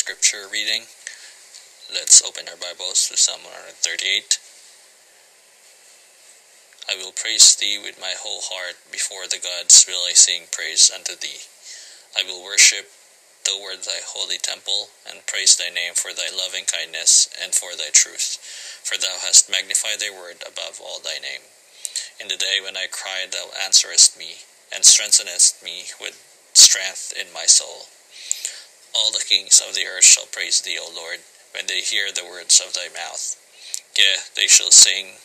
scripture reading. Let's open our Bibles to Psalm 138. I will praise thee with my whole heart, before the gods will I sing praise unto thee. I will worship toward thy holy temple, and praise thy name for thy loving kindness and for thy truth. For thou hast magnified thy word above all thy name. In the day when I cried, thou answerest me, and strengthenest me with strength in my soul. All the kings of the earth shall praise thee, O Lord, when they hear the words of thy mouth. Yea, they shall sing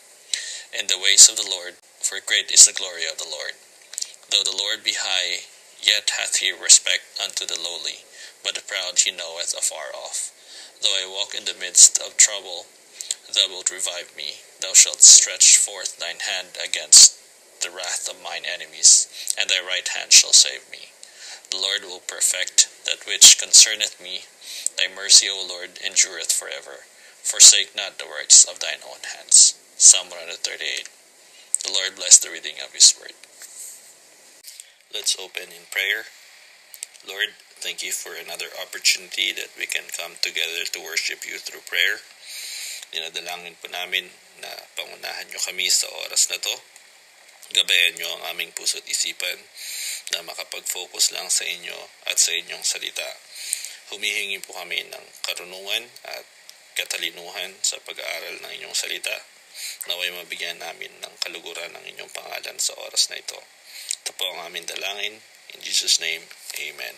in the ways of the Lord, for great is the glory of the Lord. Though the Lord be high, yet hath he respect unto the lowly, but the proud he knoweth afar off. Though I walk in the midst of trouble, thou wilt revive me. Thou shalt stretch forth thine hand against the wrath of mine enemies, and thy right hand shall save me. The Lord will perfect that which concerneth me. Thy mercy, O Lord, endureth forever. Forsake not the works of thine own hands. Psalm 138. The Lord bless the reading of his word. Let's open in prayer. Lord, thank you for another opportunity that we can come together to worship you through prayer. Dinadalangin po namin na pangunahan nyo kami sa oras na to. Gabayan nyo ang aming puso't isipan na makapag-focus lang sa inyo at sa inyong salita. Humihingi po kami ng karunungan at katalinuhan sa pag-aaral ng inyong salita. Naway mabigyan namin ng kaluguran ng inyong pangalan sa oras na ito. Ito po ang aming dalangin. In Jesus' name, Amen.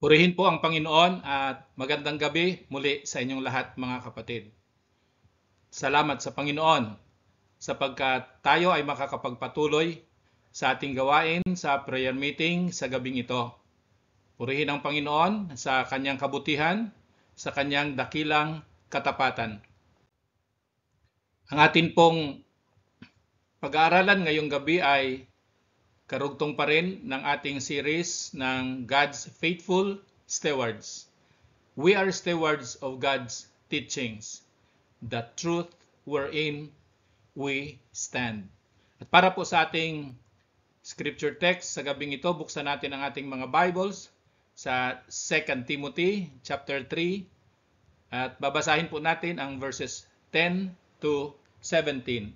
Purihin po ang Panginoon at magandang gabi muli sa inyong lahat mga kapatid. Salamat sa Panginoon sapagkat tayo ay makakapagpatuloy sa ating gawain sa prayer meeting sa gabing ito. Purihin ang Panginoon sa kanyang kabutihan, sa kanyang dakilang katapatan. Ang atin pong pag-aaralan ngayong gabi ay karugtong pa rin ng ating series ng God's Faithful Stewards. We are stewards of God's teachings, the truth wherein we stand. At para po sa ating scripture text sa gabing ito, buksan natin ang ating mga Bibles sa 2 Timothy chapter 3 at babasahin po natin ang verses 10 to 17.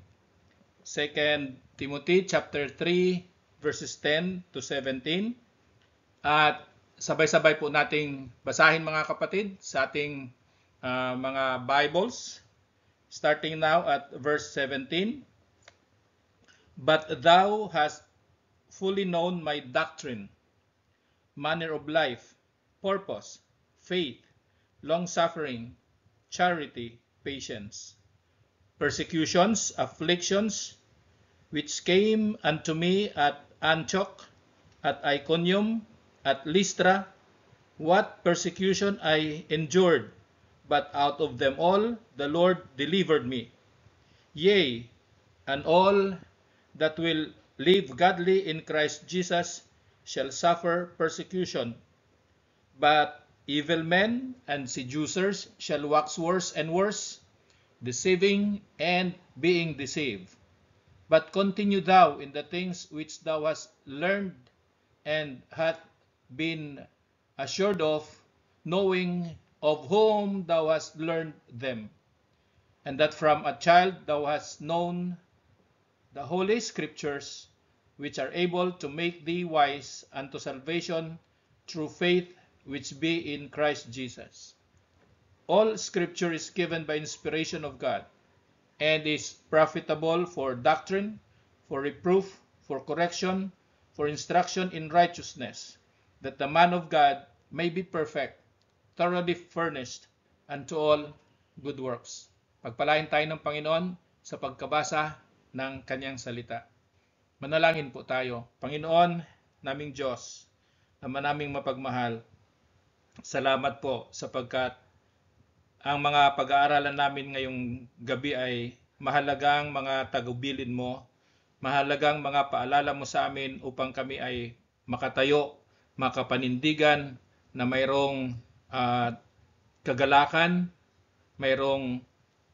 2 Timothy chapter 3 verses 10 to 17. At sabay-sabay po nating basahin mga kapatid sa ating mga Bibles, starting now at verse 17. But thou hast fully known my doctrine, manner of life, purpose, faith, long-suffering, charity, patience, persecutions, afflictions, which came unto me at Antioch, at Iconium, at Lystra, what persecution I endured, but out of them all the Lord delivered me. Yea, and all that will live godly in Christ Jesus shall suffer persecution. But evil men and seducers shall wax worse and worse, deceiving and being deceived. But continue thou in the things which thou hast learned and hast been assured of, knowing of whom thou hast learned them, and that from a child thou hast known the holy scriptures, which are able to make thee wise unto salvation through faith which be in Christ Jesus. All scripture is given by inspiration of God, and is profitable for doctrine, for reproof, for correction, for instruction in righteousness, that the man of God may be perfect, thoroughly furnished unto all good works. Pagpalain tayo ng Panginoon sa pagkabasa ng kanyang salita. Manalangin po tayo. Panginoon, naming Diyos, Ama naming mapagmahal, salamat po sapagkat ang mga pag-aaralan namin ngayong gabi ay mahalagang mga tagubilin mo, mahalagang mga paalala mo sa amin upang kami ay makatayo, makapanindigan na mayroong kagalakan, mayroong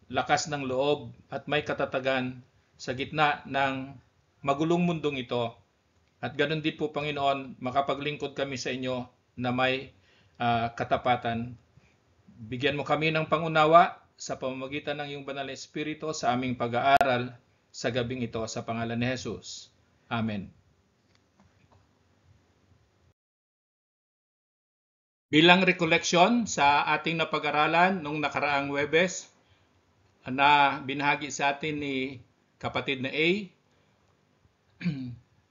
lakas ng loob at may katatagan sa gitna ng magulong mundong ito. At ganun din po, Panginoon, makapaglingkod kami sa inyo na may katapatan. Bigyan mo kami ng pangunawa sa pamamagitan ng iyong banal na Espiritu sa aming pag-aaral sa gabing ito sa pangalan ni Jesus. Amen. Bilang recollection sa ating napag-aralan nung nakaraang Huwebes na binahagi sa atin ni kapatid na A,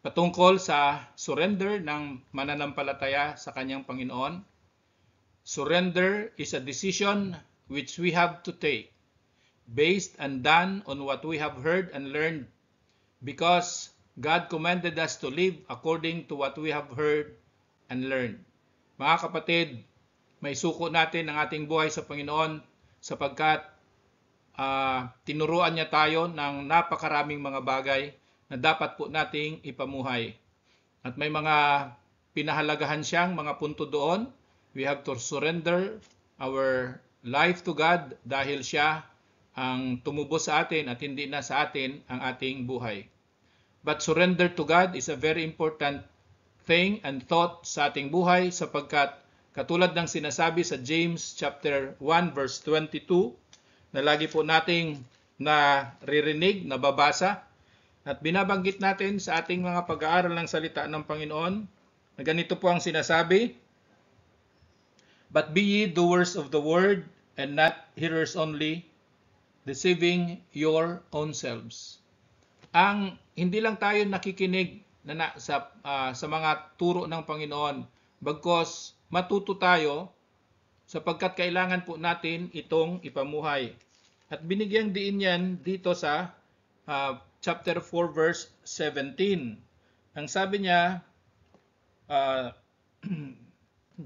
patungkol sa surrender ng mananampalataya sa kanyang Panginoon. Surrender is a decision which we have to take based and done on what we have heard and learned, because God commanded us to live according to what we have heard and learned. Mga kapatid, may suko natin ang ating buhay sa Panginoon sapagkat tinuruan niya tayo ng napakaraming mga bagay na dapat po nating ipamuhay. At may mga pinahalagahan siyang mga punto doon. We have to surrender our life to God dahil siya ang tumubos sa atin at hindi na sa atin ang ating buhay. But surrender to God is a very important thing and thought sa ating buhay sapagkat katulad ng sinasabi sa James chapter 1 verse 22 na lagi po nating naririnig, nababasa, at binabanggit natin sa ating mga pag-aaral ng salita ng Panginoon na ganito po ang sinasabi, But be ye doers of the word, and not hearers only, deceiving your own selves. Hindi lang tayo nakikinig sa mga turo ng Panginoon, bagkos matuto tayo sapagkat kailangan po natin itong ipamuhay. At binigyang diin yan dito sa chapter 4 verse 17. Ang sabi niya,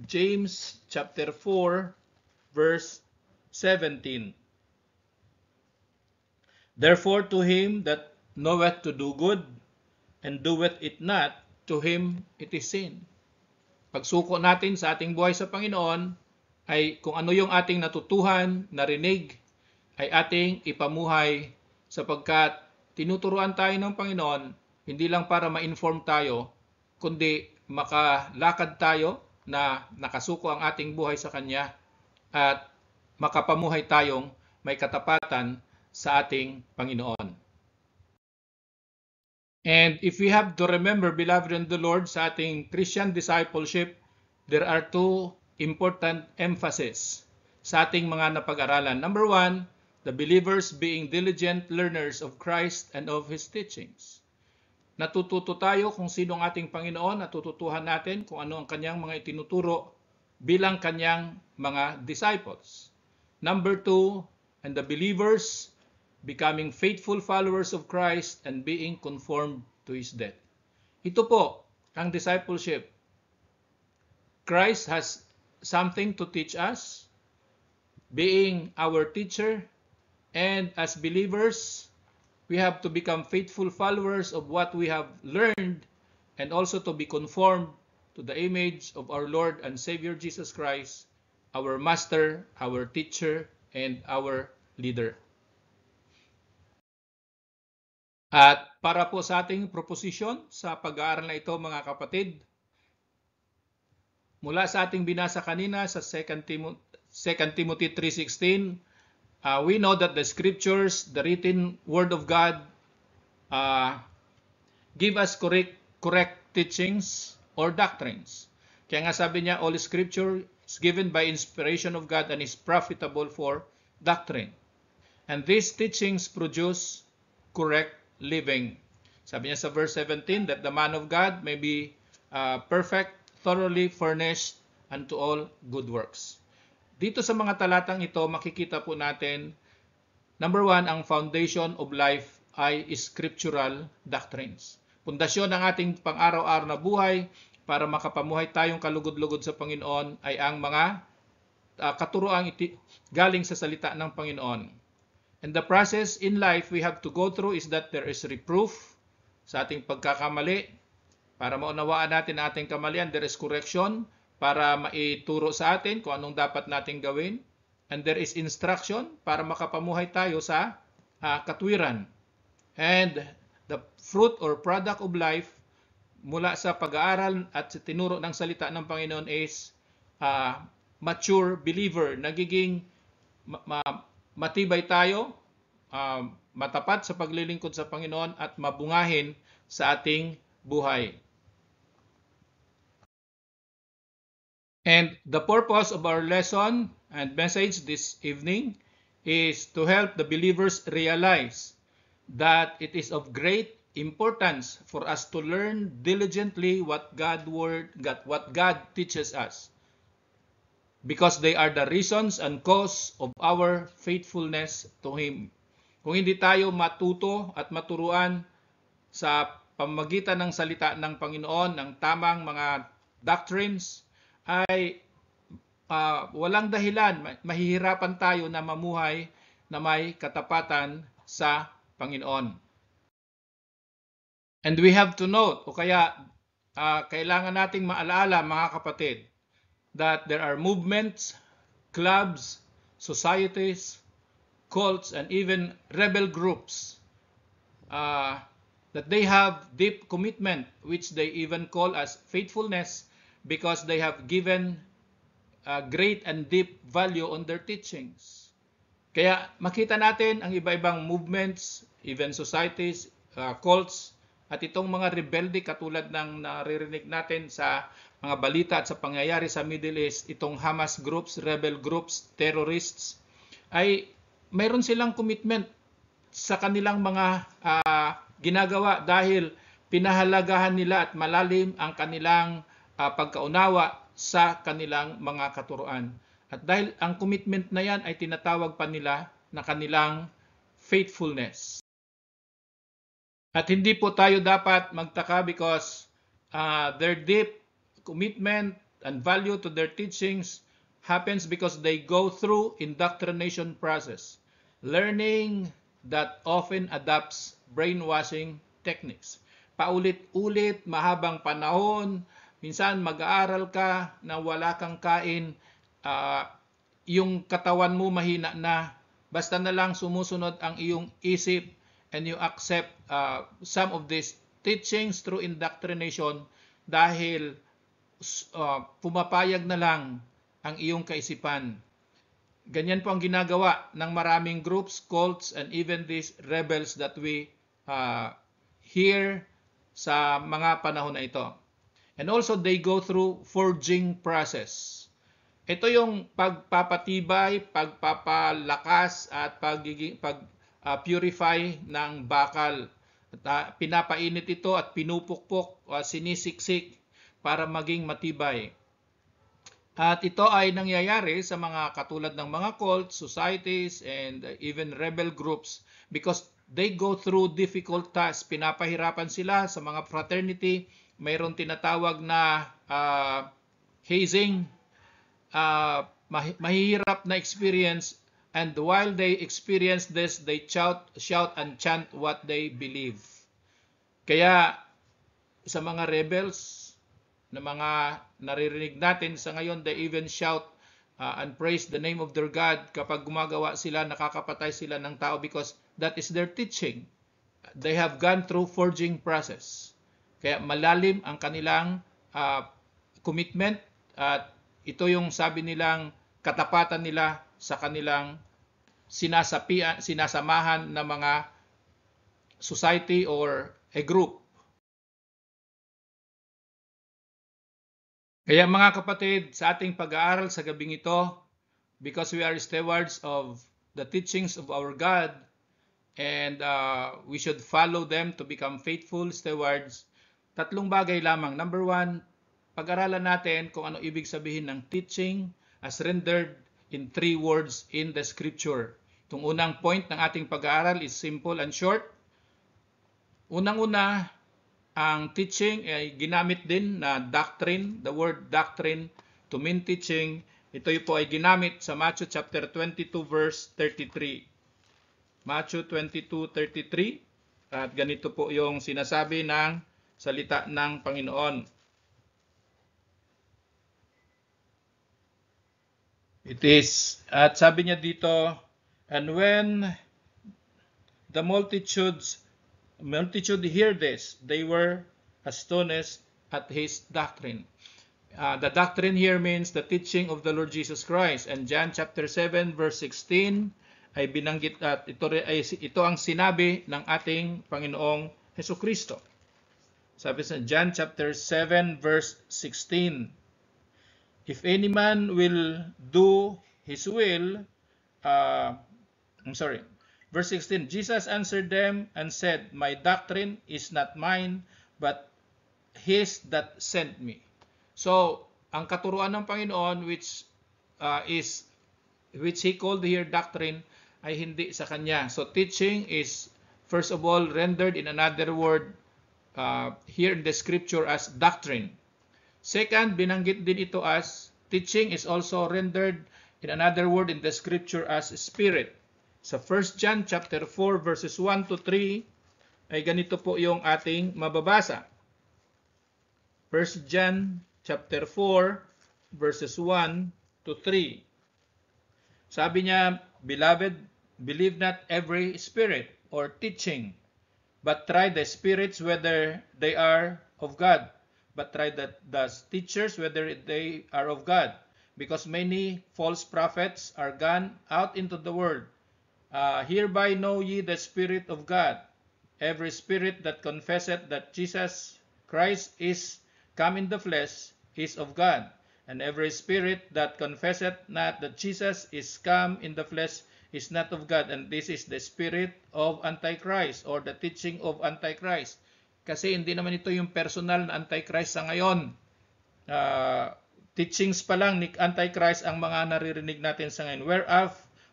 James chapter 4 verse 17. Therefore to him that knoweth to do good, and doeth it not, to him it is sin. Pagsuko natin sa ating buhay sa Panginoon ay kung ano yung ating natutuhan, narinig, ay ating ipamuhay sapagkat tinuturuan tayo ng Panginoon hindi lang para ma-inform tayo, kundi makalakad tayo na nakasuko ang ating buhay sa Kanya at makapamuhay tayong may katapatan sa ating Panginoon. And if we have to remember, beloved in the Lord, sa ating Christian discipleship, there are two important emphasis sa ating mga napag-aralan. Number one, the believers being diligent learners of Christ and of His teachings. Natututo tayo kung sino ang ating Panginoon, natututuhan natin kung ano ang Kanyang mga itinuturo bilang Kanyang mga disciples. Number two, and the believers becoming faithful followers of Christ and being conformed to His death. Ito po ang discipleship. Christ has something to teach us, being our teacher, and as believers, we have to become faithful followers of what we have learned and also to be conformed to the image of our Lord and Savior Jesus Christ, our Master, our teacher, and our leader. At para po sa ating proposition sa pag-aaral na ito mga kapatid, mula sa ating binasa kanina sa 2 Timothy 3:16, we know that the scriptures, the written word of God, give us correct teachings or doctrines. Kaya nga sabi niya, all scripture is given by inspiration of God and is profitable for doctrine. And these teachings produce correct living. Sabi niya sa verse 17, that the man of God may be perfect, thoroughly furnished unto all good works. Dito sa mga talatang ito, makikita po natin, number one, ang foundation of life ay scriptural doctrines. Pundasyon ng ating pang-araw-araw na buhay para makapamuhay tayong kalugod-lugod sa Panginoon ay ang mga katuroang galing sa salita ng Panginoon. And the process in life we have to go through is that there is reproof sa ating pagkakamali. Para maunawaan natin ang ating kamalian, there is correction para maituro sa atin kung anong dapat nating gawin. And there is instruction para makapamuhay tayo sa katwiran. And the fruit or product of life mula sa pag-aaral at sa tinuro ng salita ng Panginoon is mature believer. Nagiging matibay tayo, matapat sa paglilingkod sa Panginoon at mabungahin sa ating buhay. And the purpose of our lesson and message this evening is to help the believers realize that it is of great importance for us to learn diligently what God teaches us, because they are the reasons and cause of our faithfulness to Him. Kung hindi tayo matuto at maturuan sa pamamagitan ng salita ng Panginoon, ng tamang mga doctrines, ay walang dahilan, mahihirapan tayo na mamuhay na may katapatan sa Panginoon. And we have to note, o kaya kailangan nating maalaala mga kapatid, that there are movements, clubs, societies, cults, and even rebel groups that they have deep commitment, which they even call as faithfulness, because they have given great and deep value on their teachings. Kaya makita natin ang iba-ibang movements, even societies, cults, at itong mga rebelde katulad ng naririnig natin sa mga balita at sa pangyayari sa Middle East, itong Hamas groups, rebel groups, terrorists, ay mayroon silang commitment sa kanilang mga ginagawa dahil pinahalagahan nila at malalim ang kanilang pagkaunawa sa kanilang mga katuruan. At dahil ang commitment na yan ay tinatawag pa nila na kanilang faithfulness. At hindi po tayo dapat magtaka because their deep commitment and value to their teachings happens because they go through indoctrination process, learning that often adapts brainwashing techniques. Paulit-ulit, mahabang panahon, minsan mag-aaral ka na wala kang kain, yung katawan mo mahina na, basta na lang sumusunod ang iyong isip and you accept some of these teachings through indoctrination dahil pumapayag na lang ang iyong kaisipan. Ganyan po ang ginagawa ng maraming groups, cults, and even these rebels that we hear sa mga panahon na ito. And also, they go through forging process. Ito yung pagpapatibay, pagpapalakas at purify ng bakal. Pinapainit ito at pinupukpok, sinisiksik para maging matibay. At ito ay nangyayari sa mga katulad ng mga cults, societies, and even rebel groups because they go through difficult tasks. Pinapahirapan sila sa mga fraternity. Mayroon tinatawag na hazing, mahihirap na experience, and while they experience this, they shout and chant what they believe. Kaya sa mga rebels na mga naririnig natin sa ngayon, they even shout and praise the name of their God kapag gumagawa sila, nakakapatay sila ng tao because that is their teaching. They have gone through forging process. Kaya malalim ang kanilang commitment at ito yung sabi nilang katapatan nila sa kanilang sinasamahan na mga society or a group. Kaya mga kapatid, sa ating pag-aaral sa gabing ito, because we are stewards of the teachings of our God, and we should follow them to become faithful stewards, tatlong bagay lamang. Number one, pag-aralan natin kung ano ibig sabihin ng teaching as rendered in 3 words in the scripture. Itong unang point ng ating pag-aaral is simple and short. Unang-una, ang teaching ay ginamit din na doctrine, the word doctrine to mean teaching. Ito po ay ginamit sa Matthew chapter 22 verse 33. Matthew 22:33 at ganito po yung sinasabi ng salita ng Panginoon. It is, at sabi niya dito, and when the multitude hear this, they were astonished at his doctrine. The doctrine here means the teaching of the Lord Jesus Christ. And John chapter 7 verse 16 ay binanggit at ito ang sinabi ng ating Panginoong Hesukristo. Sabi sa John chapter 7 verse 16, if any man will do his will, verse 16, Jesus answered them and said, my doctrine is not mine, but his that sent me. So, ang katuruan ng Panginoon which he called here doctrine ay hindi sa kanya. So, teaching is first of all rendered in another word here in the scripture as doctrine. Second, binanggit din ito as teaching is also rendered in another word in the scripture as spirit. Sa 1 John chapter 4 verses 1 to 3 ay ganito po yung ating mababasa. 1 John chapter 4 verses 1 to 3. Sabi niya, beloved, believe not every spirit or teaching, but try the spirits whether they are of God. But try the teachers whether they are of God, because many false prophets are gone out into the world. Hereby know ye the Spirit of God. Every spirit that confesseth that Jesus Christ is come in the flesh is of God. And every spirit that confesseth not that Jesus is come in the flesh is not of God. And this is the spirit of Antichrist, or the teaching of Antichrist. Kasi hindi naman ito yung personal na Antichrist sa ngayon. Teachings pa lang ni Antichrist ang mga naririnig natin sa ngayon.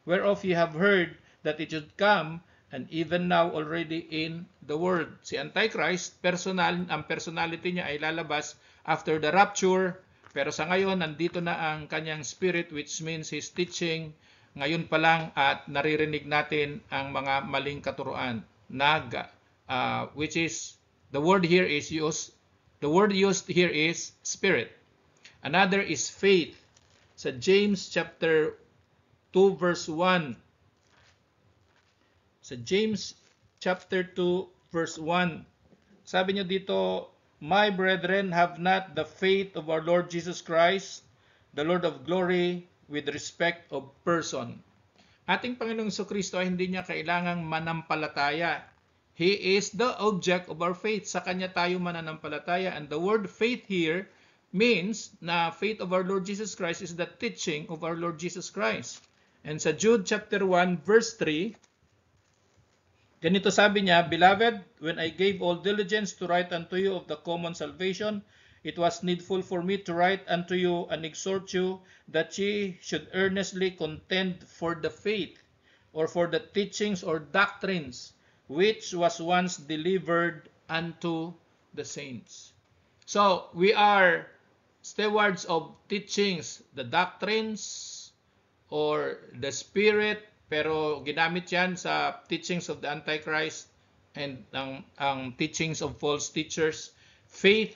Whereof ye have heard that it should come and even now already in the world. Si Antichrist, ang personality niya ay lalabas after the rapture, pero sa ngayon nandito na ang kanyang spirit, which means his teaching ngayon pa lang, at naririnig natin ang mga maling katuruan which is the word used here is spirit. Another is faith. Sa James chapter 2 verse 1. Sa James chapter 2 verse 1. Sabi niya dito, "My brethren, have not the faith of our Lord Jesus Christ, the Lord of glory, with respect of person." Ating Panginoong Jesucristo ay hindi niya kailangang manampalataya. He is the object of our faith. Sa Kanya tayo mananampalataya. And the word faith here means na faith of our Lord Jesus Christ is the teaching of our Lord Jesus Christ. And sa Jude chapter 1 verse 3, ganito sabi niya, "Beloved, when I gave all diligence to write unto you of the common salvation, it was needful for me to write unto you and exhort you that ye should earnestly contend for the faith, or for the teachings or doctrines, which was once delivered unto the saints." So, we are stewards of teachings, the doctrines, or the spirit, pero ginamit yan sa teachings of the Antichrist and ang teachings of false teachers. Faith,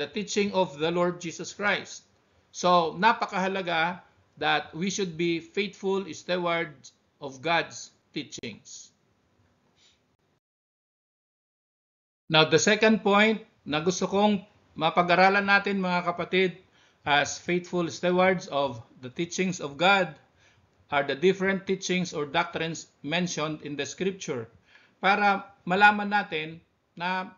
the teaching of the Lord Jesus Christ. So, napakahalaga that we should be faithful stewards of God's teachings. Now, the second point na gusto kong mapag-aralan natin, mga kapatid, as faithful stewards of the teachings of God are the different teachings or doctrines mentioned in the scripture. Para malaman natin na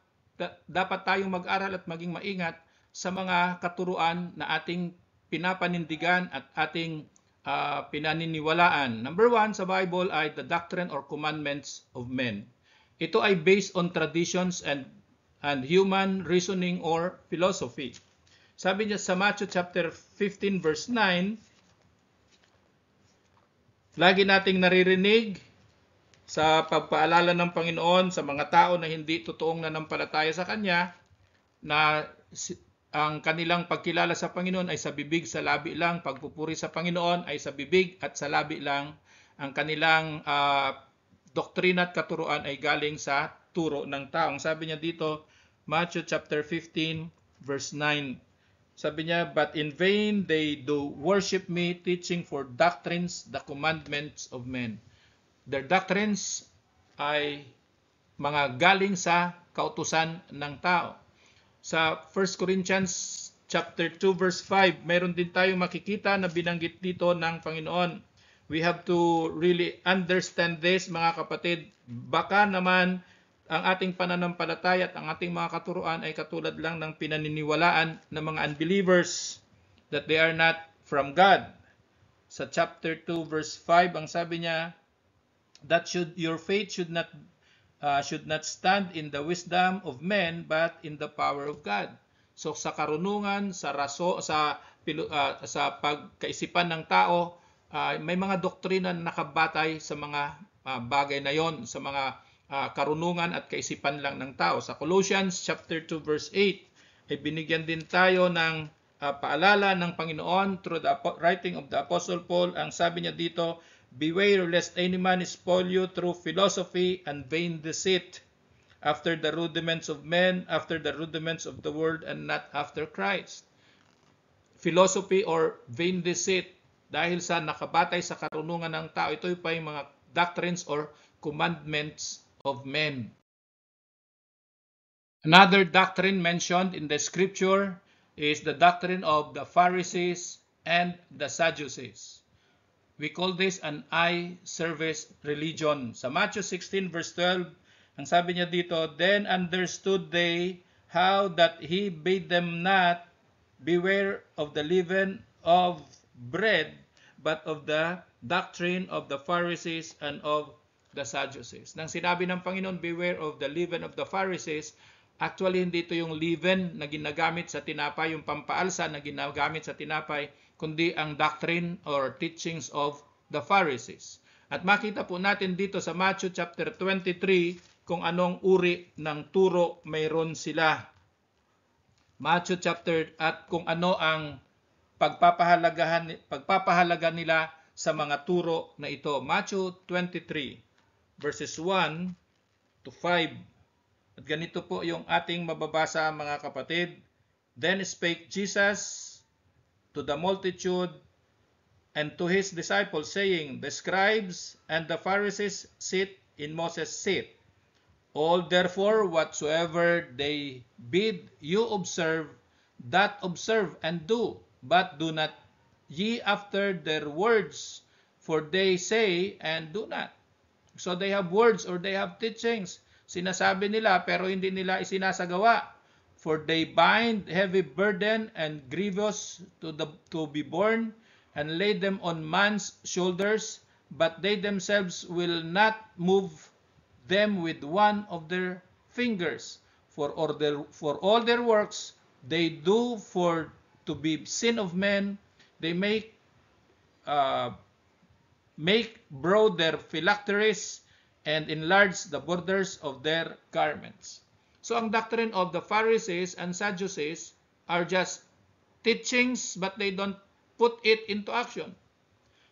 dapat tayong mag-aral at maging maingat sa mga katuruan na ating pinapanindigan at ating pinaniniwalaan. Number 1 sa Bible ay the doctrine or commandments of men. Ito ay based on traditions and human reasoning or philosophy. Sabi niya sa Matthew chapter 15 verse 9, lagi nating naririnig sa pagpaalala ng Panginoon sa mga tao na hindi totoong nanampalataya sa Kanya, na ang kanilang pagkilala sa Panginoon ay sa bibig, sa labi lang. Pagpupuri sa Panginoon ay sa bibig at sa labi lang. Ang kanilang doktrina at katuruan ay galing sa turo ng tao. Sabi niya dito, Matthew chapter 15 verse 9. Sabi niya, "But in vain they do worship me, teaching for doctrines the commandments of men." Their doctrines ay mga galing sa kautusan ng tao. Sa 1 Corinthians chapter 2 verse 5, mayroon din tayong makikita na binanggit dito ng Panginoon. We have to really understand this, mga kapatid. Baka naman ang ating pananampalataya at ang ating mga katuruan ay katulad lang ng pinaniniwalaan ng mga unbelievers, that they are not from God. Sa chapter 2 verse 5, ang sabi niya, that your faith should not stand in the wisdom of men, but in the power of God. So sa karunungan, sa pagkaisipan ng tao, may mga doktrina na nakabatay sa mga bagay na yon, sa mga karunungan at kaisipan lang ng tao. Sa Colossians chapter 2 verse 8 ay binigyan din tayo ng paalala ng Panginoon through the writing of the Apostle Paul. Ang sabi niya dito, "Beware lest any man spoil you through philosophy and vain deceit, after the rudiments of men, after the rudiments of the world, and not after Christ." Philosophy or vain deceit, dahil sa nakabatay sa karunungan ng tao, ito pa yung mga doctrines or commandments of men. Another doctrine mentioned in the scripture is the doctrine of the Pharisees and the Sadducees. We call this an eye service religion. Sa Matthew 16 verse 12, ang sabi niya dito, "Then understood they how that he bade them not beware of the leaven of bread, but of the doctrine of the Pharisees and of the Sadducees." Nang sinabi ng Panginoon, beware of the leaven of the Pharisees, actually hindi ito yung leaven na ginagamit sa tinapay, yung pampaalsa na ginagamit sa tinapay, kundi ang doctrine or teachings of the Pharisees. At makita po natin dito sa Matthew chapter 23 kung anong uri ng turo mayroon sila. Matthew chapter at kung ano ang pagpapahalaga nila sa mga turo na ito. Matthew 23 verses 1 to 5. At ganito po yung ating mababasa, mga kapatid. Then spake Jesus to the multitude and to his disciples, saying, The scribes and the Pharisees sit in Moses' seat. All therefore whatsoever they bid you observe, that observe and do, but do not ye after their words, for they say and do not. So they have words or they have teachings. Sinasabi nila pero hindi nila isinasagawa. For they bind heavy burden and grievous to be borne, and lay them on man's shoulders, but they themselves will not move them with one of their fingers. For all their works they do for to be seen of men, they make broad their phylacteries and enlarge the borders of their garments. So ang doctrine of the Pharisees and Sadducees are just teachings, but they don't put it into action.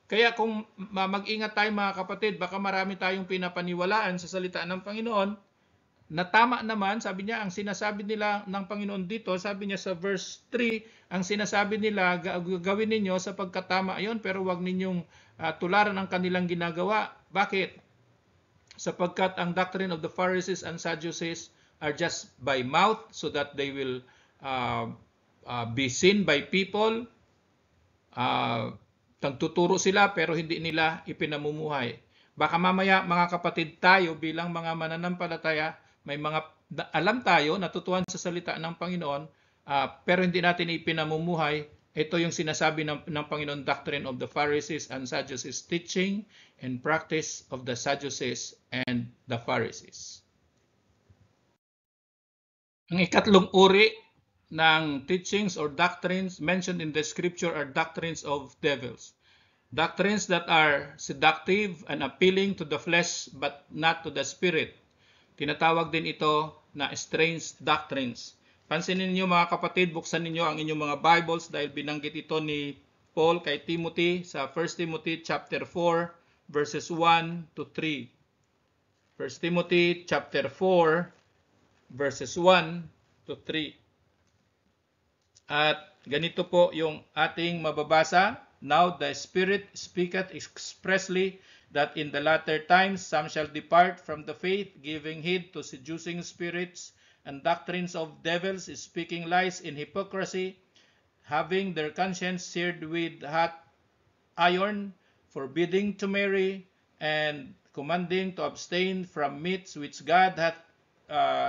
Kaya kung mag-ingat tayo, mga kapatid, baka marami tayong pinapaniwalaan sa salita ng Panginoon na tama naman. Sabi niya, ang sinasabi nila ng Panginoon dito, sabi niya sa verse 3, ang sinasabi nila, gawin ninyo sapagkat tama yon, pero wag ninyong tularan ang kanilang ginagawa. Bakit? Sapagkat ang doctrine of the Pharisees and Sadducees are just by mouth, so that they will be seen by people. Nagtuturo sila pero hindi nila ipinamumuhay. Baka mamaya, mga kapatid, tayo bilang mga mananampalataya, may mga alam tayo, natutuhan sa salita ng Panginoon, pero hindi natin ipinamumuhay. Ito yung sinasabi ng Panginoon, doctrine of the Pharisees and Sadducees, teaching and practice of the Sadducees and the Pharisees. Ang ikatlong uri ng teachings or doctrines mentioned in the scripture are doctrines of devils. Doctrines that are seductive and appealing to the flesh but not to the spirit. Tinatawag din ito na strange doctrines. Pansinin niyo, mga kapatid, buksan niyo ang inyong mga Bibles dahil binanggit ito ni Paul kay Timothy sa 1 Timothy chapter 4 verses 1 to 3. 1 Timothy chapter 4 verses 1 to 3. At ganito po yung ating mababasa. Now the Spirit speaketh expressly that in the latter times some shall depart from the faith, giving heed to seducing spirits and doctrines of devils, speaking lies in hypocrisy, having their conscience seared with hot iron, forbidding to marry, and commanding to abstain from meats which God hath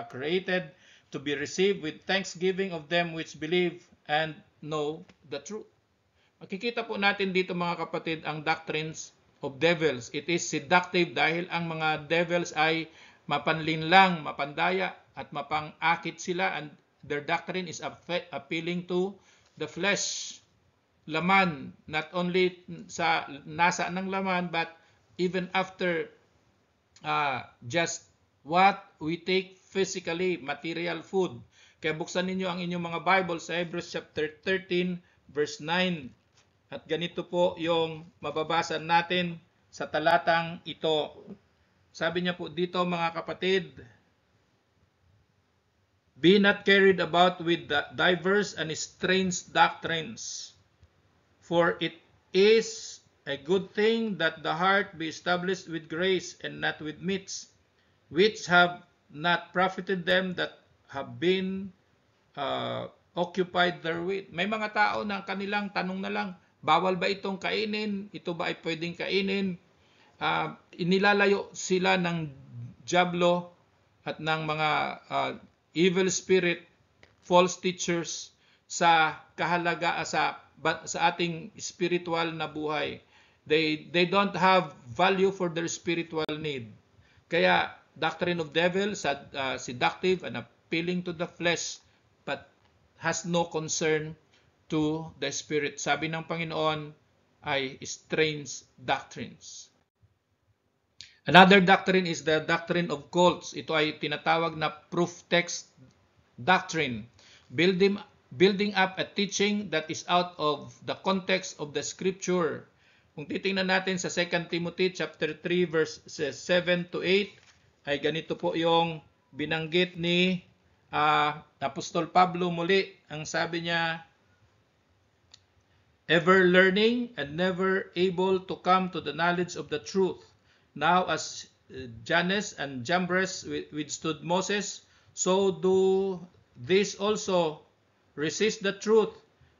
created, to be received with thanksgiving of them which believe and know the truth. Makikita po natin dito, mga kapatid, ang doctrines of devils. It is seductive dahil ang mga devils ay mapanlinlang, mapandaya, at mapangakit sila, and their doctrine is appealing to the flesh. Laman, not only sa nasa ng laman, but even after just what we take physically, material food. Kaya buksan ninyo ang inyong mga Bible sa Hebrews chapter 13 verse 9. At ganito po yung mababasa natin sa talatang ito. Sabi niya po dito, mga kapatid, be not carried about with the diverse and strange doctrines, for it is a good thing that the heart be established with grace and not with meats, which have not profited them that have been occupied therewith. May mga tao na kanilang tanong na lang, bawal ba itong kainin? Ito ba ay pwedeng kainin? Inilalayo sila ng diablo at ng mga evil spirit, false teachers sa kahalaga sa ating spiritual na buhay. They don't have value for their spiritual need. Kaya doctrine of devil, seductive and appealing to the flesh, but has no concern to the spirit. Sabi ng Panginoon ay strange doctrines. Another doctrine is the doctrine of cults. Ito ay tinatawag na proof text doctrine. Building up a teaching that is out of the context of the scripture. Kung titingnan natin sa 2 Timothy chapter 3 verse 7 to 8 ay ganito po yung binanggit ni Apostol Pablo muli. Ang sabi niya, ever learning and never able to come to the knowledge of the truth. Now as Jannes and Jambres withstood Moses, so do these also resist the truth.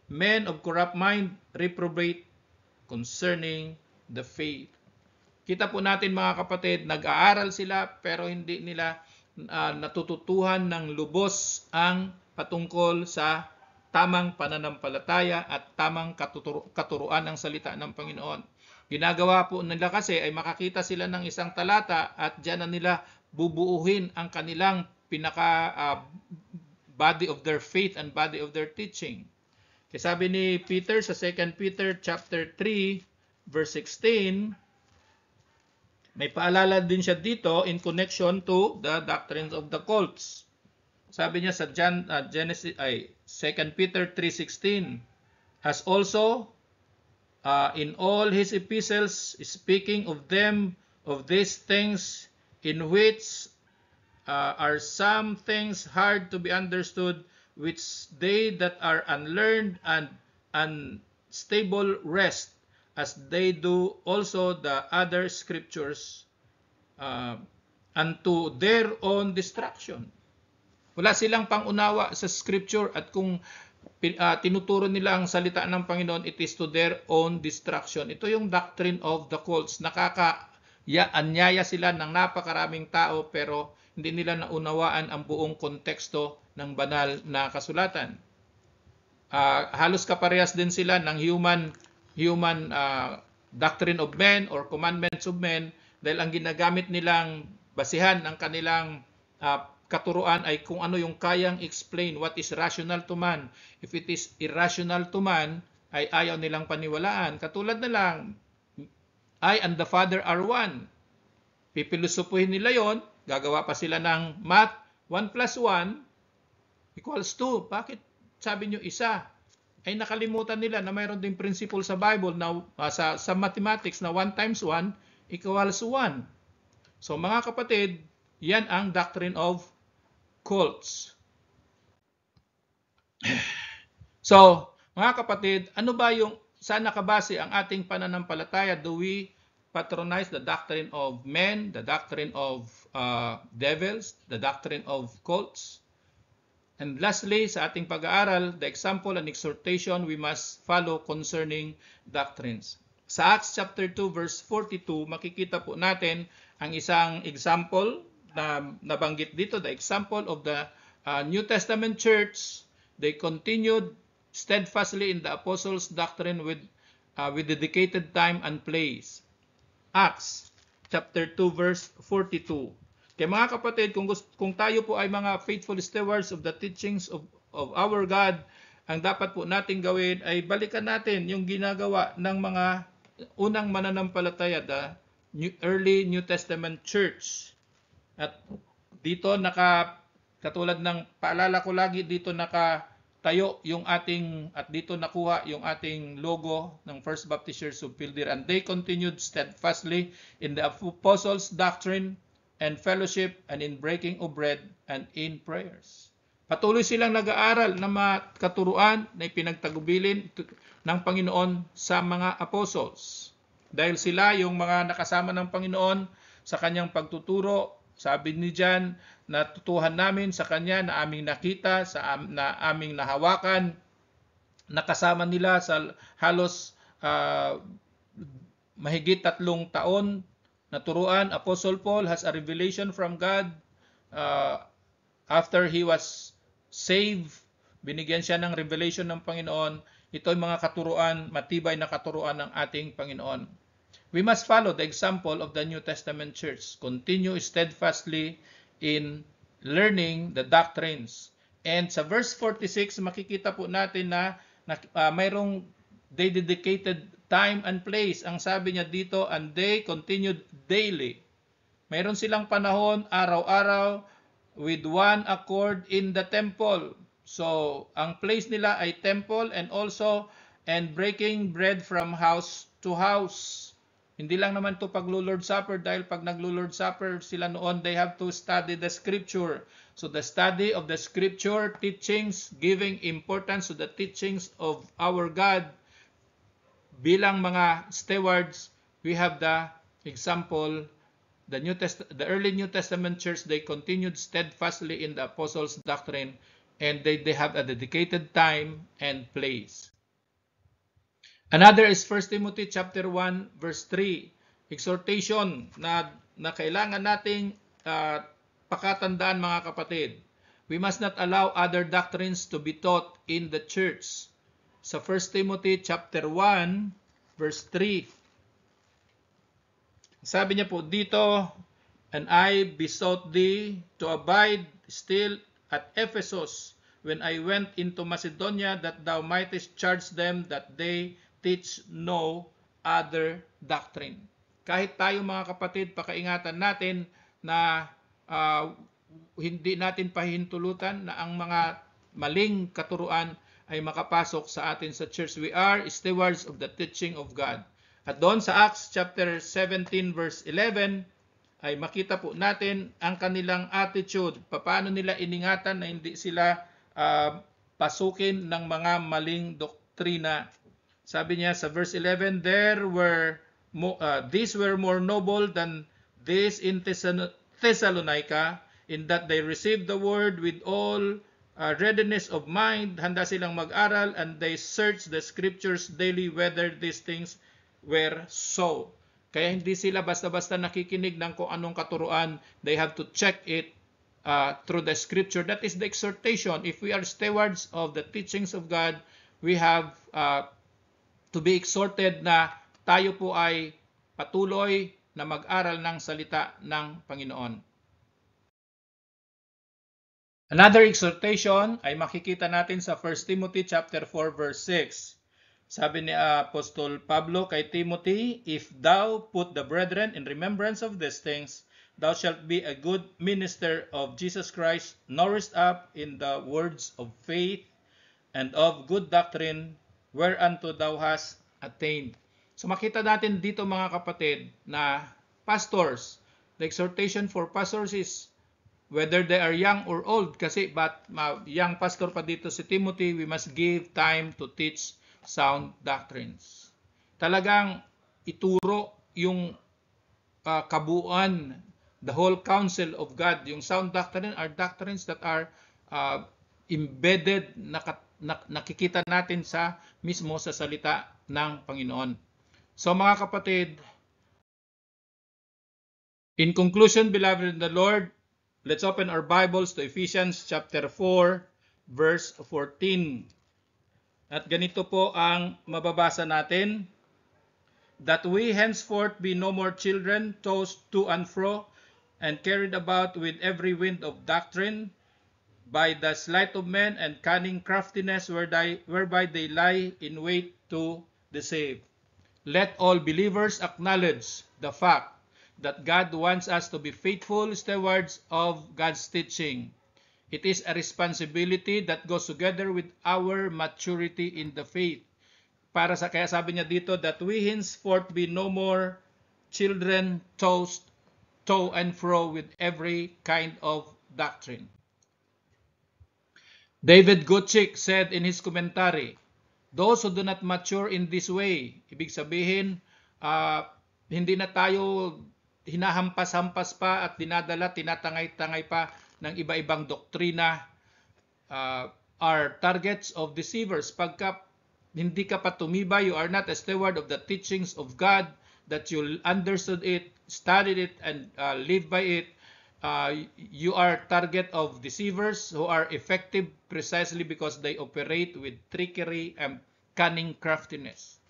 Men of corrupt mind reprobate concerning the faith. Kita po natin mga kapatid, nag-aaral sila pero hindi nila natututuhan ng lubos ang patungkol sa tamang pananampalataya at tamang katuruan ng salita ng Panginoon. Ginagawa po nila kasi ay makakita sila ng isang talata at diyan na nila bubuuhin ang kanilang pinaka body of their faith and body of their teaching. Kaya sabi ni Peter sa 2 Peter chapter 3 verse 16, may paalala din siya dito in connection to the doctrines of the cults. Sabi niya sa 2 Peter 3:16, has also in all his epistles speaking of them, of these things, in which are some things hard to be understood, which they that are unlearned and unstable rest, as they do also the other scriptures, unto their own destruction. Wala silang pangunawa sa scripture at kung tinuturo nila ang salita ng Panginoon, it is to their own destruction. Ito yung doctrine of the cults. Anyaya sila ng napakaraming tao pero hindi nila naunawaan ang buong konteksto ng banal na kasulatan. Halos kaparehas din sila ng human doctrine of men or commandments of men dahil ang ginagamit nilang basihan ng kanilang katuruan ay kung ano yung kayang explain what is rational to man. If it is irrational to man, ay ayaw nilang paniwalaan. Katulad na lang, I and the Father are one. Pipilosopuhin nila yon, gagawa pa sila ng math, 1 plus 1 equals 2. Bakit sabi nyo isa? Ay nakalimutan nila na mayroon ding principle sa Bible na sa mathematics na 1 times 1 equals 1. So mga kapatid, yan ang doctrine of cults. So, mga kapatid, ano ba yung saan nakabase ang ating pananampalataya? Do we patronize the doctrine of men, the doctrine of devils, the doctrine of cults? And lastly, sa ating pag-aaral, the example and exhortation we must follow concerning doctrines. Sa Acts chapter 2 verse 42, makikita po natin ang isang example na nabanggit dito, the example of the New Testament church. They continued steadfastly in the apostles' doctrine with dedicated time and place. Acts chapter 2 verse 42. Kaya mga kapatid, kung tayo po ay mga faithful stewards of the teachings of our God, ang dapat po nating gawin ay balikan natin yung ginagawa ng mga unang mananampalataya, the early New Testament church. At dito katulad ng paalala ko lagi, dito nakatayo yung ating, at dito nakuha yung ating logo ng First Baptist Church of Pildir. And they continued steadfastly in the apostles' doctrine and fellowship and in breaking of bread and in prayers. Patuloy silang nag-aaral ng mga katuruan na ipinagtagubilin ng Panginoon sa mga apostles. Dahil sila yung mga nakasama ng Panginoon sa kanyang pagtuturo. Sabi ni John, natutuhan namin sa kanya na aming nakita, na aming nahawakan, nakasama nila sa halos mahigit 3 taon na turuan. Apostle Paul has a revelation from God after he was saved. Binigyan siya ng revelation ng Panginoon. Ito ay mga katuruan, matibay na katuruan ng ating Panginoon. We must follow the example of the New Testament church. Continue steadfastly in learning the doctrines. And sa verse 46, makikita po natin na mayroong they dedicated time and place. Ang sabi niya dito, and they continued daily. Mayroon silang panahon, araw-araw, with one accord in the temple. So, ang place nila ay temple and breaking bread from house to house. Hindi lang naman to pag-Lord Supper dahil pag nag-Lord Supper sila noon, they have to study the scripture. So the study of the scripture, teachings, giving importance to the teachings of our God. Bilang mga stewards, we have the example, the early New Testament church, they continued steadfastly in the apostles' doctrine, and they have a dedicated time and place. Another is 1 Timothy chapter 1 verse 3, exhortation na kailangan nating pakatandaan, mga kapatid. We must not allow other doctrines to be taught in the church. Sa 1 Timothy chapter 1 verse 3, sabi niya po dito, "And I besought thee to abide still at Ephesus when I went into Macedonia, that thou mightest charge them that they teach no other doctrine." Kahit tayo, mga kapatid, pakaingatan natin na hindi natin pahintulutan na ang mga maling katuruan ay makapasok sa atin sa church. We are stewards of the teaching of God. At doon sa Acts chapter 17 verse 11 ay makita po natin ang kanilang attitude, paano nila iningatan na hindi sila pasukin ng mga maling doktrina. Sabi niya sa verse 11, these were more noble than these in Thessalonica, in that they received the word with all readiness of mind. Handa silang mag-aral, and they searched the scriptures daily whether these things were so. Kaya hindi sila basta-basta nakikinig ng kung anong katuruan. They have to check it through the scripture. That is the exhortation. If we are stewards of the teachings of God, we have to be exhorted na tayo po ay patuloy na mag-aral ng salita ng Panginoon. Another exhortation ay makikita natin sa 1 Timothy chapter 4 verse 6. Sabi ni Apostol Pablo kay Timothy, "If thou put the brethren in remembrance of these things, thou shalt be a good minister of Jesus Christ, nourished up in the words of faith and of good doctrine, whereunto thou hast attained." So makita natin dito, mga kapatid, na pastors, the exhortation for pastors is whether they are young or old, kasi young pastor pa dito si Timothy, we must give time to teach sound doctrines. Talagang ituro yung kabuuan, the whole counsel of God. Yung sound doctrine are doctrines that are embedded, nakikita natin mismo sa salita ng Panginoon. So mga kapatid, in conclusion, beloved in the Lord, let's open our Bibles to Ephesians chapter 4, verse 14. At ganito po ang mababasa natin, "That we henceforth be no more children, tossed to and fro, and carried about with every wind of doctrine, by the sleight of men and cunning craftiness, whereby they lie in wait to deceive." Let all believers acknowledge the fact that God wants us to be faithful stewards of God's teaching. It is a responsibility that goes together with our maturity in the faith. Kaya sabi niya dito, that we henceforth be no more children tossed to and fro with every kind of doctrine. David Guttschik said in his commentary, "Those who do not mature in this way," ibig sabihin, hindi na tayo hinahampas-hampas pa at tinatangay-tangay pa ng iba-ibang doktrina, are targets of deceivers. Pagka hindi ka pa tumibay, you are not a steward of the teachings of God, that you understood it, studied it, and live by it, you are target of deceivers who are effective precisely because they operate with trickery and cunning craftiness.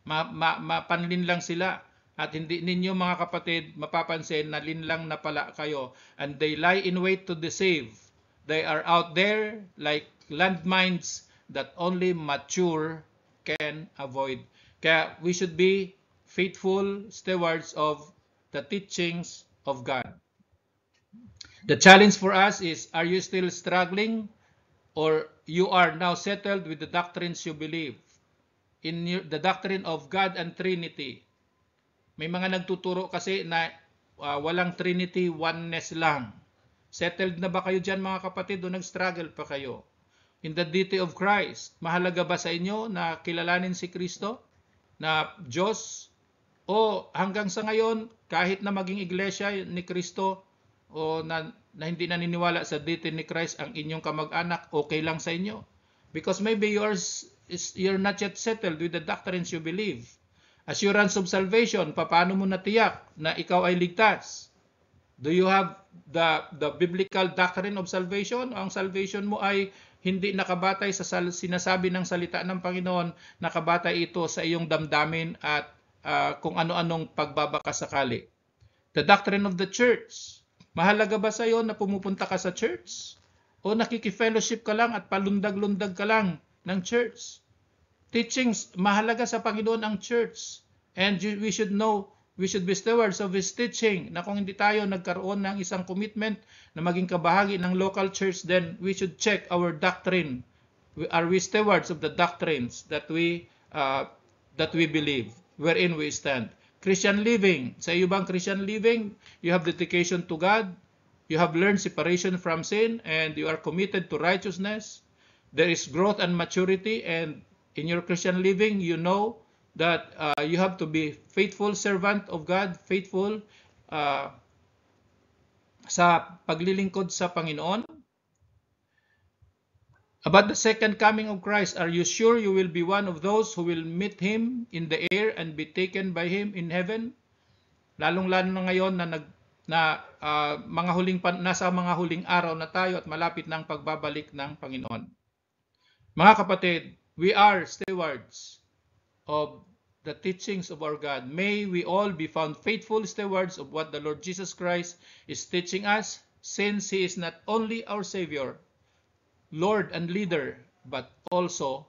Mapanlin lang sila. At hindi ninyo, mga kapatid, mapapansin na linlang na pala kayo. And they lie in wait to deceive. They are out there like landmines that only mature can avoid. Kaya we should be faithful stewards of the teachings of God. The challenge for us is, are you still struggling, or you are now settled with the doctrines you believe? In the doctrine of God and Trinity. May mga nagtuturo kasi na walang Trinity, oneness lang. Settled na ba kayo dyan, mga kapatid, o nag-struggle pa kayo? In the deity of Christ, mahalaga ba sa inyo na kilalanin si Kristo na Diyos? O hanggang sa ngayon, kahit na maging iglesia ni Kristo o na hindi naniniwala sa deity ni Christ ang inyong kamag-anak, okay lang sa inyo? Because maybe you're not yet settled with the doctrines you believe. Assurance of salvation, paano mo natiyak na ikaw ay ligtas? Do you have the biblical doctrine of salvation? Ang salvation mo ay hindi nakabatay sa sinasabi ng salita ng Panginoon, nakabatay ito sa iyong damdamin at kung ano-anong pagbabakasakali. The doctrine of the church, mahalaga ba sa iyo na pumupunta ka sa church? O nakikifellowship ka lang at palundag-lundag ka lang ng church? Teachings, mahalaga sa Panginoon ang church. And we should know, we should be stewards of His teaching, na kung hindi tayo nagkaroon ng isang commitment na maging kabahagi ng local church, then we should check our doctrine. Are we stewards of the doctrines that we believe, wherein we stand? Christian living, sa iyo bang Christian living? You have dedication to God, you have learned separation from sin, and you are committed to righteousness. There is growth and maturity, and in your Christian living, you know that you have to be faithful servant of God, faithful sa paglilingkod sa Panginoon. About the second coming of Christ, are you sure you will be one of those who will meet Him in the air and be taken by Him in heaven? Lalong-lalo na ngayon nasa mga huling araw na tayo at malapit ng pagbabalik ng Panginoon. Mga kapatid, we are stewards of the teachings of our God. May we all be found faithful stewards of what the Lord Jesus Christ is teaching us, since He is not only our Savior, Lord and leader, but also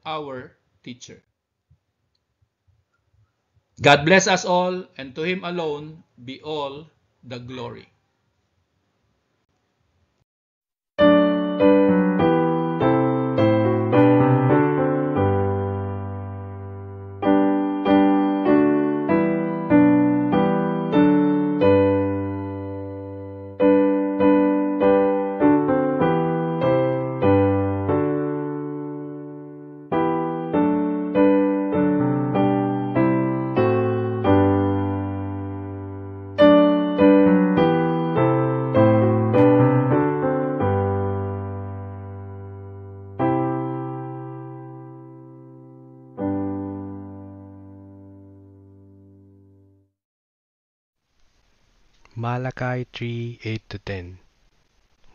our teacher. God bless us all, and to Him alone be all the glory. Malachi 3:8-10.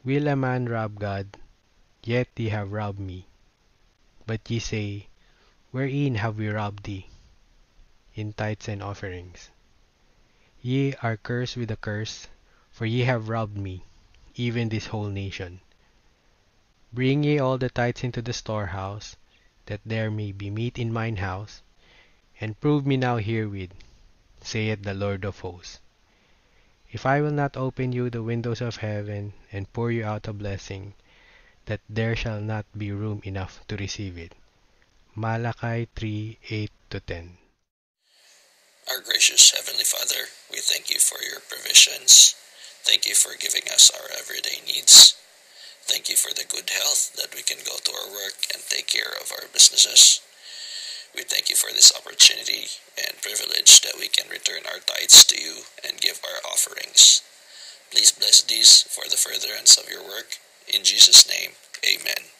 Will a man rob God? Yet ye have robbed me. But ye say, Wherein have we robbed thee? In tithes and offerings. Ye are cursed with a curse, for ye have robbed me, even this whole nation. Bring ye all the tithes into the storehouse, that there may be meat in mine house, and prove me now herewith, saith the Lord of hosts. If I will not open you the windows of heaven, and pour you out a blessing, that there shall not be room enough to receive it. Malachi 3:8-10. Our gracious Heavenly Father, we thank you for your provisions. Thank you for giving us our everyday needs. Thank you for the good health that we can go to our work and take care of our businesses. We thank you for this opportunity and privilege that we can return our tithes to you and give our offerings. Please bless these for the furtherance of your work. In Jesus' name, amen.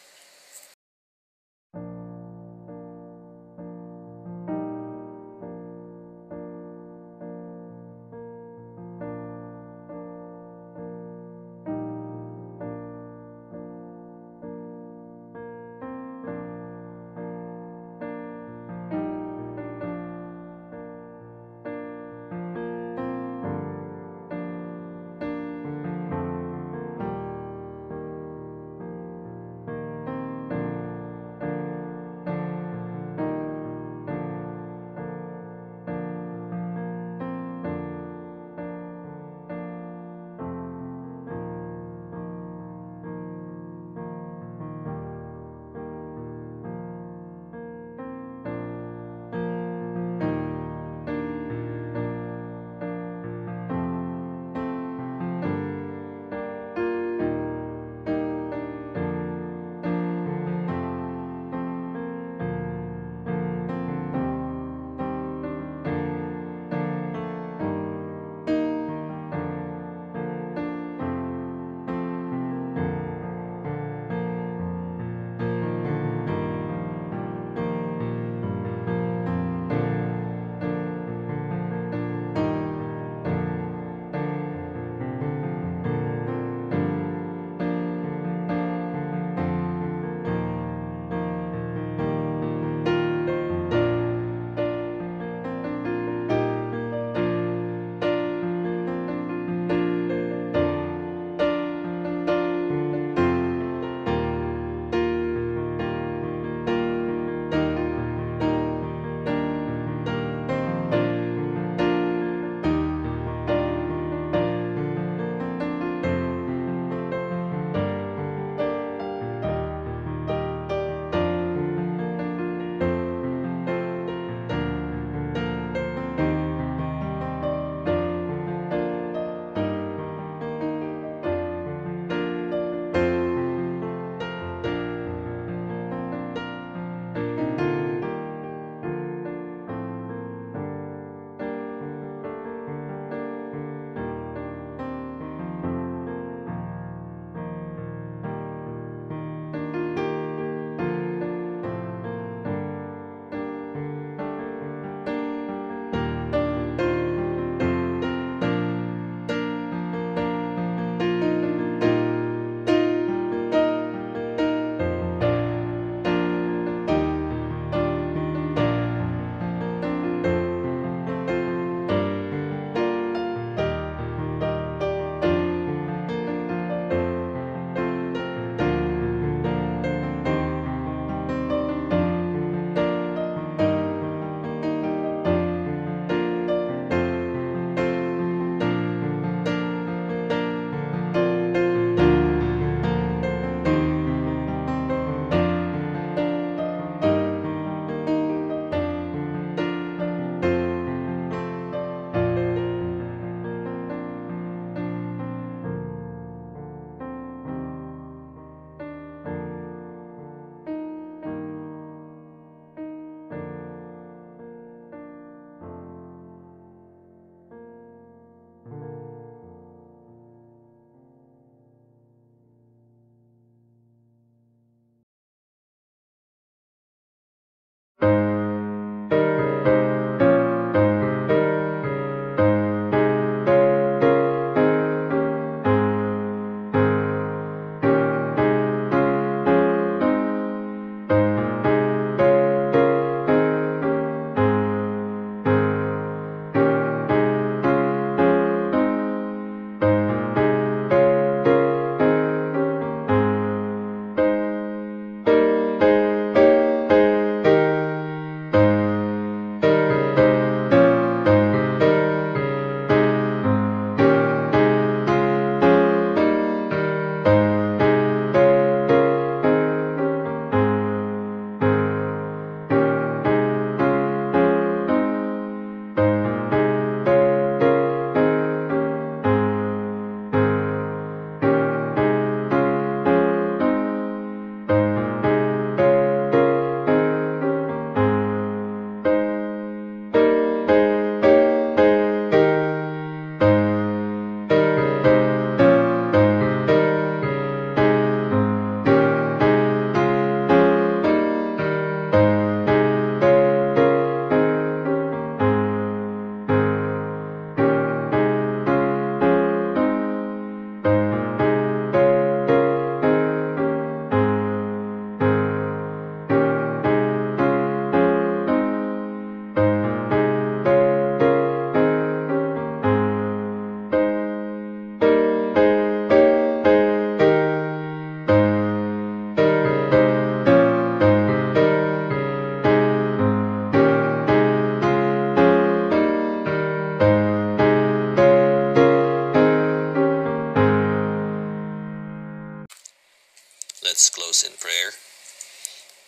Let's close in prayer.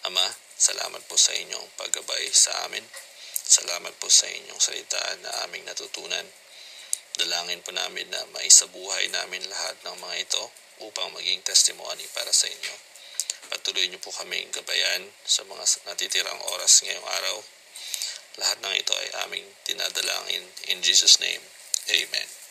Ama, salamat po sa inyong paggabay sa amin. Salamat po sa inyong salita na aming natutunan. Dalangin po namin na maisabuhay namin lahat ng mga ito upang maging testimony para sa inyo. Patuloy niyo po kaming gabayan sa mga natitirang oras ngayong araw. Lahat ng ito ay aming dinadalangin in Jesus' name. Amen.